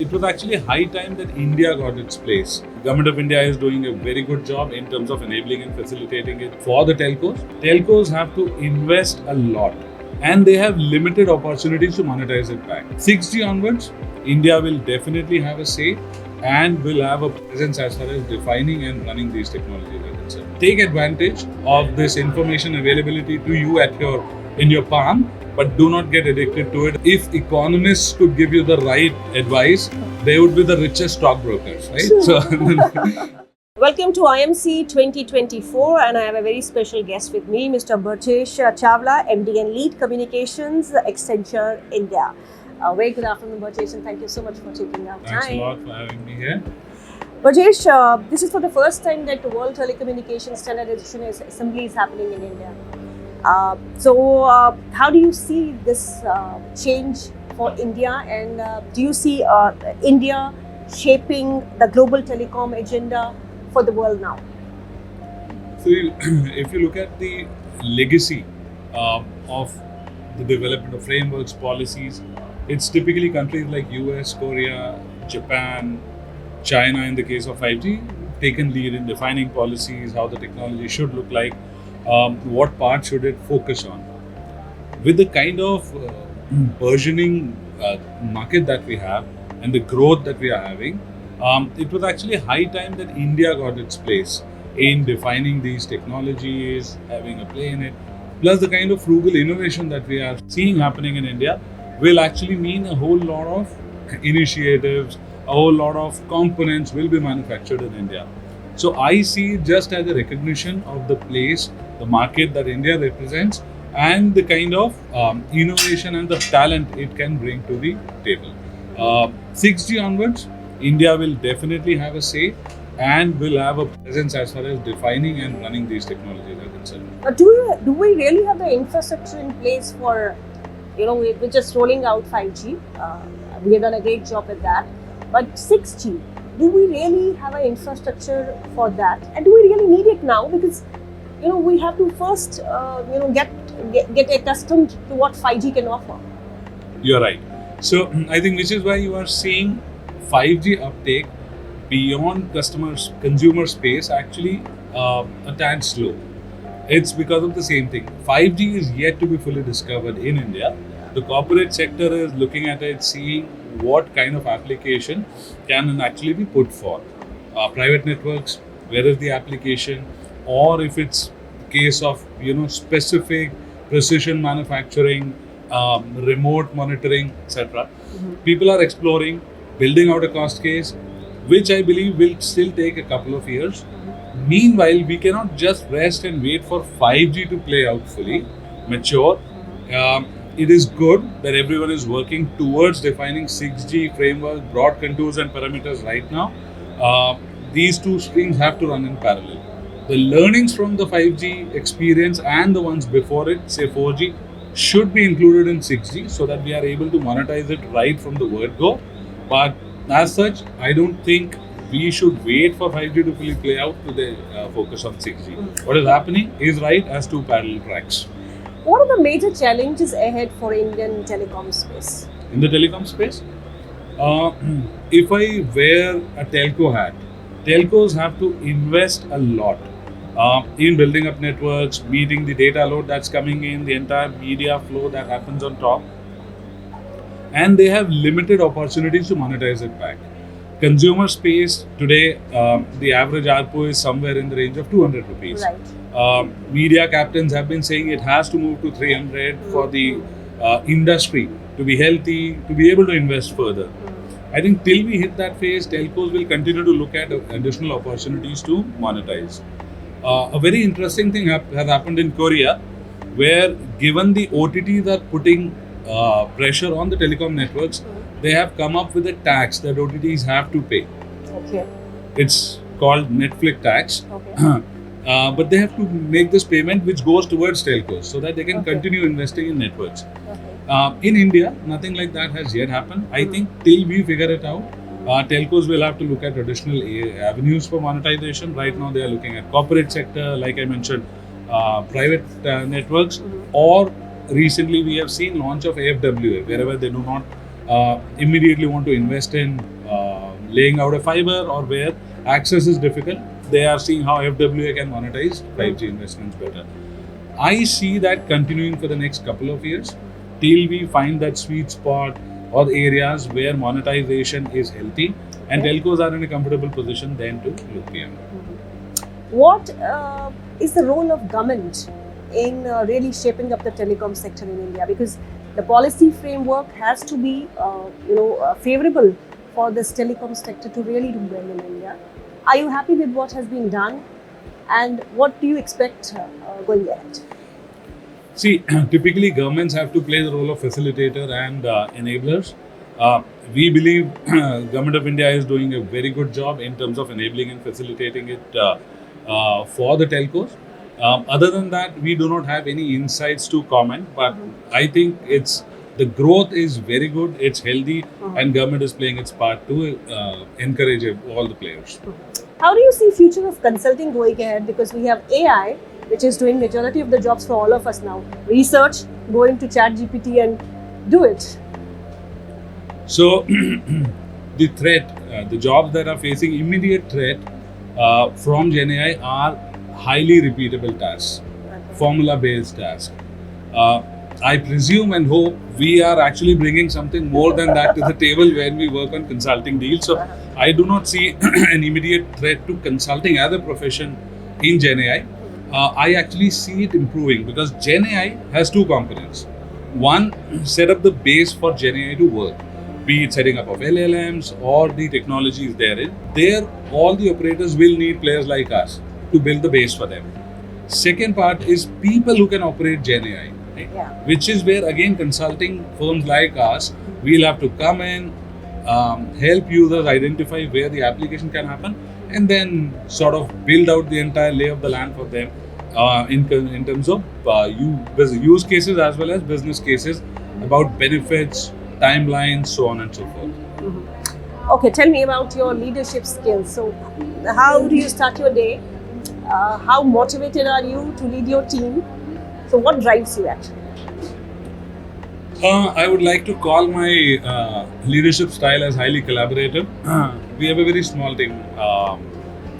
it was actually high time that India got its place. Government of India is doing a very good job in terms of enabling and facilitating it for the telcos. Telcos have to invest a lot and they have limited opportunities to monetize it back. 6G onwards, India will definitely have a say and will have a presence as far as defining and running these technologies are concerned. Take advantage of this information availability to you in your palm, but do not get addicted to it. If economists could give you the right advice, they would be the richest stockbrokers, right? So, welcome to IMC 2024, and I have a very special guest with me, Mr. Berjesh Chawla, MD and Lead Communications, Accenture India. Very good afternoon, Berjesh, and thank you so much for taking our time. Thanks a lot for having me here. Berjesh, this is for the first time that the World Telecommunications Standardization Assembly is happening in India. So, how do you see this change for India, and do you see India shaping the global telecom agenda for the world now? So, if you look at the legacy of the development of frameworks, policies, it's typically countries like US, Korea, Japan, China in the case of 5G, taken lead in defining policies, how the technology should look like, what part should it focus on. With the kind of burgeoning market that we have and the growth that we are having, it was actually high time that India got its place in defining these technologies, having a play in it. Plus the kind of frugal innovation that we are seeing happening in India will actually mean a whole lot of initiatives, a whole lot of components will be manufactured in India. So I see it just as a recognition of the place, the market that India represents, and the kind of innovation and the talent it can bring to the table. 6G onwards, India will definitely have a say and will have a presence as far as defining and running these technologies are concerned. Do we really have the infrastructure in place for, we're just rolling out 5G. We have done a great job with that. But 6G, do we really have an infrastructure for that? And do we really need it now? Because, we have to first, get accustomed to what 5G can offer. You're right. So I think which is why you are seeing 5G uptake beyond consumer space actually a tad slow. It's because of the same thing. 5G is yet to be fully discovered in India. The corporate sector is looking at it, seeing what kind of application can actually be put for. Private networks, where is the application, or if it's case of specific precision manufacturing, remote monitoring, etc. People are exploring, building out a cost case, which I believe will still take a couple of years. Meanwhile, we cannot just rest and wait for 5G to play out fully, mature. It is good that everyone is working towards defining 6G framework, broad contours and parameters right now. These two streams have to run in parallel. The learnings from the 5G experience and the ones before it, say 4G, should be included in 6G so that we are able to monetize it right from the word go. But as such, I don't think we should wait for 5G to fully play out to focus on 6G. What is happening is right as two parallel tracks. What are the major challenges ahead for Indian telecom space? In the telecom space, if I wear a telco hat, telcos have to invest a lot in building up networks, meeting the data load that's coming in, the entire media flow that happens on top. And they have limited opportunities to monetize it back. Consumer space today, the average ARPU is somewhere in the range of 200 rupees. Right. Media captains have been saying it has to move to 300 for the industry to be healthy, to be able to invest further. I think till we hit that phase, telcos will continue to look at additional opportunities to monetize. A very interesting thing has happened in Korea, where given the OTTs are putting pressure on the telecom networks, they have come up with a tax that OTTs have to pay. Okay. It's called Netflix tax. Okay. But they have to make this payment which goes towards telcos so that they can continue investing in networks. Okay. In India, nothing like that has yet happened. I think till we figure it out, telcos will have to look at additional avenues for monetization. Right now, they are looking at corporate sector, like I mentioned, private networks, or recently we have seen launch of AFWA, wherever they do not immediately want to invest in laying out a fiber or where access is difficult, they are seeing how FWA can monetize 5G investments better. I see that continuing for the next couple of years till we find that sweet spot or areas where monetization is healthy and telcos are in a comfortable position then to look beyond. What is the role of government in really shaping up the telecom sector in India? Because the policy framework has to be, favorable for this telecom sector to really do well in India. Are you happy with what has been done, and what do you expect going ahead? See, typically governments have to play the role of facilitator and enablers. We believe Government of India is doing a very good job in terms of enabling and facilitating it for the telcos. Other than that, we do not have any insights to comment, but I think the growth is very good, it's healthy, and government is playing its part to encourage all the players. How do you see future of consulting going ahead? Because we have AI, which is doing majority of the jobs for all of us now. Research, go into ChatGPT and do it. So the threat, the jobs that are facing immediate threat from Gen AI are highly repeatable tasks, formula-based tasks. I presume and hope we are actually bringing something more than that to the table when we work on consulting deals. So I do not see an immediate threat to consulting as a profession in Gen AI. I actually see it improving because Gen AI has two components. One, set up the base for Gen AI to work, be it setting up of LLMs or the technologies therein. There, all the operators will need players like us to build the base for them. Second part is people who can operate Gen AI, right? Which is where again consulting firms like us, we'll have to come in, help users identify where the application can happen, and then sort of build out the entire lay of the land for them in terms of use cases as well as business cases about benefits, timelines, so on and so forth. Okay, tell me about your leadership skills. So, how do you start your day? How motivated are you to lead your team? So, what drives you actually? I would like to call my leadership style as highly collaborative. We have a very small team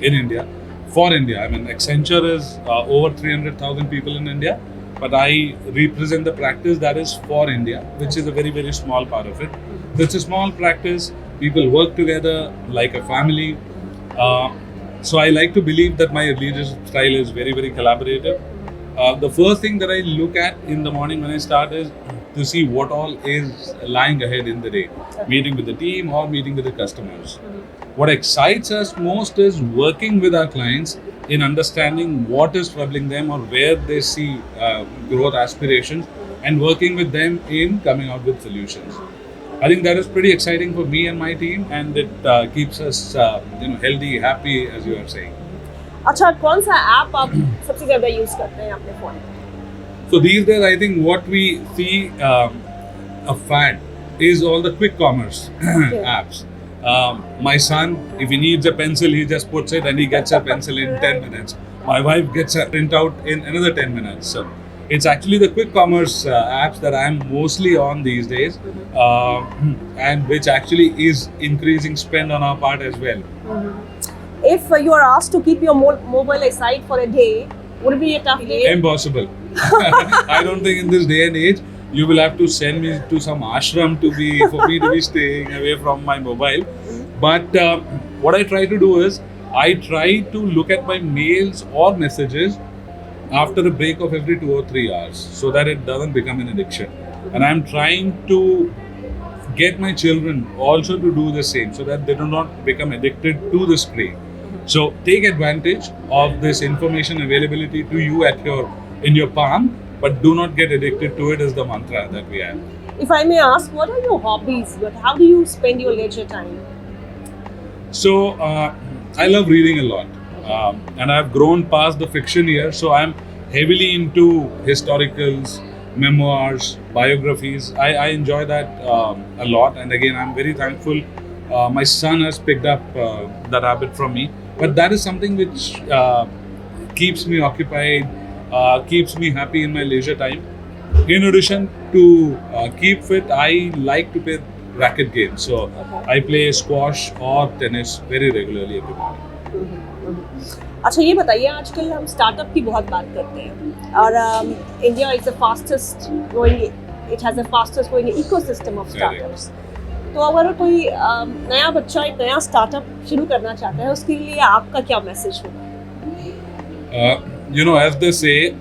in India. For India, I mean, Accenture is over 300,000 people in India, but I represent the practice that is for India, which is a very, very small part of it. It's a small practice. People work together like a family. So I like to believe that my leadership style is very, very collaborative. The first thing that I look at in the morning when I start is to see what all is lying ahead in the day, meeting with the team or meeting with the customers. What excites us most is working with our clients in understanding what is troubling them or where they see growth aspirations and working with them in coming out with solutions. I think that is pretty exciting for me and my team, and it keeps us healthy, happy, as you are saying. अच्छा, कौन सा app आप सबसे ज़्यादा use करते हैं अपने phone में? So these days, I think what we see a fad is all the quick commerce apps. My son, if he needs a pencil, he just puts it and he gets a pencil in 10 minutes. My wife gets a printout in another 10 minutes. So it's actually the quick commerce apps that I'm mostly on these days, and which actually is increasing spend on our part as well. If you are asked to keep your mobile aside for a day, would it be a tough day? Impossible. I don't think in this day and age you will have to send me to some ashram for me to be staying away from my mobile. But what I try to do is I try to look at my mails or messages after a break of every 2 or 3 hours so that it doesn't become an addiction. And I'm trying to get my children also to do the same so that they do not become addicted to the screen. So take advantage of this information availability to you in your palm, but do not get addicted to it is the mantra that we have. If I may ask, what are your hobbies? How do you spend your leisure time? So I love reading a lot, and I've grown past the fiction here. So I'm heavily into historicals, memoirs, biographies. I enjoy that a lot, and again, I'm very thankful. My son has picked up that habit from me, but that is something which keeps me occupied, keeps me happy in my leisure time. In addition to keep fit, I like to racket games. So Okay. I play squash or tennis very regularly every morning. अच्छा ये बताइए आजकल हम startup की बहुत बात करते हैं और India is the fastest growing it has the fastest growing ecosystem of startups तो अगर कोई नया बच्चा एक नया स्टार्टअप शुरू करना चाहता है उसके लिए आपका क्या मैसेज होगा As they say,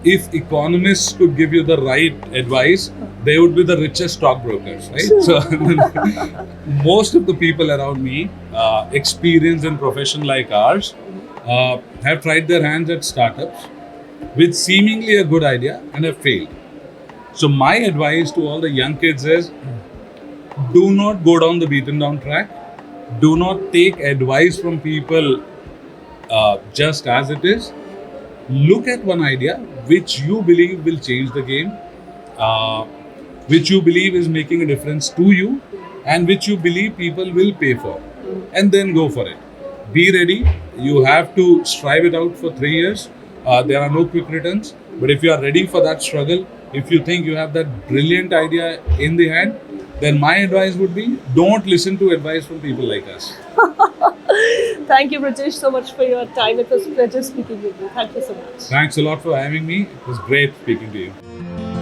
if economists could give you the right advice, they would be the richest stockbrokers, right? So most of the people around me, experienced in profession like ours, have tried their hands at startups with seemingly a good idea and have failed. So my advice to all the young kids is, do not go down the beaten down track. Do not take advice from people just as it is. Look at one idea which you believe will change the game, which you believe is making a difference to you, and which you believe people will pay for, and then go for it. Be ready. You have to strive it out for 3 years. There are no quick returns, but if you are ready for that struggle, if you think you have that brilliant idea in the hand, then my advice would be, don't listen to advice from people like us. Thank you, Berjesh, so much for your time. It was a pleasure speaking with you. Thank you so much. Thanks a lot for having me. It was great speaking to you.